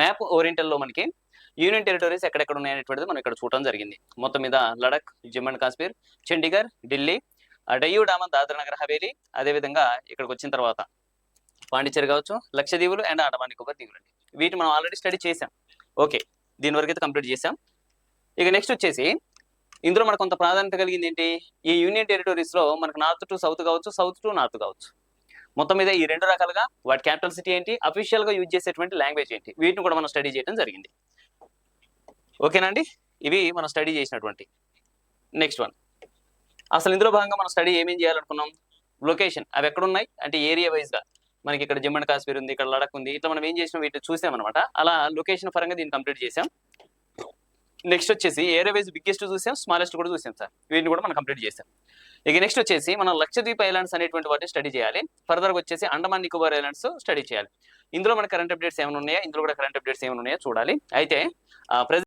Map oriental లో మనకి union territories ఎక్కడెక్కడ ఉన్నాయనేటువంటిది మనం ఇక్కడ చూడడం జరిగింది. మొత్తం మీద లడక్, జమ్మూ అండ్ కాశ్మీర్, చండీగఢ్, ఢిల్లీ, డయ్యూ డామన్, దాద్రా నగర్ హవేలీ, అదేవిధంగా ఇక్కడికి వచ్చిన తర్వాత పాండిచ్చేరి కావచ్చు, లక్షద్వీపులు అండ్ అండమాన్ నికోబార్ దీవులు అండి. వీటిని మనం ఆల్రెడీ స్టడీ చేసాం. ఓకే, దీని వరకు అయితే కంప్లీట్ చేసాం. ఇక నెక్స్ట్ వచ్చేసి ఇందులో మనకు కొంత ప్రాధాన్యత కలిగింది ఏంటి, ఈ యూనియన్ టెరిటరీస్ లో మనకు నార్త్ టు సౌత్ కావచ్చు, సౌత్ టు నార్త్ కావచ్చు. మొత్తం మీద ఈ రెండు రకాలుగా వాటి క్యాపిటల్ సిటీ ఏంటి, అఫీషియల్ గా యూజ్ చేసేటువంటి లాంగ్వేజ్ ఏంటి, వీటిని కూడా మనం స్టడీ చేయడం జరిగింది. ఓకేనండి, ఇవి మనం స్టడీ చేసినటువంటి. నెక్స్ట్ వన్, అసలు ఇందులో భాగంగా మనం స్టడీ ఏమేం చేయాలనుకున్నాం, లొకేషన్ అవి ఎక్కడ ఉన్నాయి అంటే ఏరియా వైజ్ గా మనకి ఇక్కడ జమ్మూ అండ్ కాశ్మీర్ ఉంది, ఇక్కడ లడక్ ఉంది, ఇట్లా మనం ఏం చేసినాం వీటిని చూసాం అనమాట. అలా లొకేషన్ పరంగా దీన్ని కంప్లీట్ చేసాం. నెక్స్ట్ వచ్చేసి ఏరియా వైజ్ బిగ్గెస్ట్ చూసాం, స్మాలెస్ట్ కూడా చూసాం సార్, వీటిని కూడా మనం కంప్లీట్ చేసాం. ఇక నెక్స్ట్ వచ్చేసి మనం లక్షద్వీప్ ఐలాండ్స్ అనేటువంటి వాటిని స్టడీ చేయాలి. ఫర్దర్ గా వచ్చేసి అండమాన్ నికోబార్ ఐలాండ్స్ స్టడీ చేయాలి. ఇందులో మన కరెంట్ అప్డేట్స్ ఏమైనా ఉన్నాయా, ఇందులో కూడా కరెంట్ అప్డేట్స్ ఏమైనా ఉన్నాయా చూడాలి. అయితే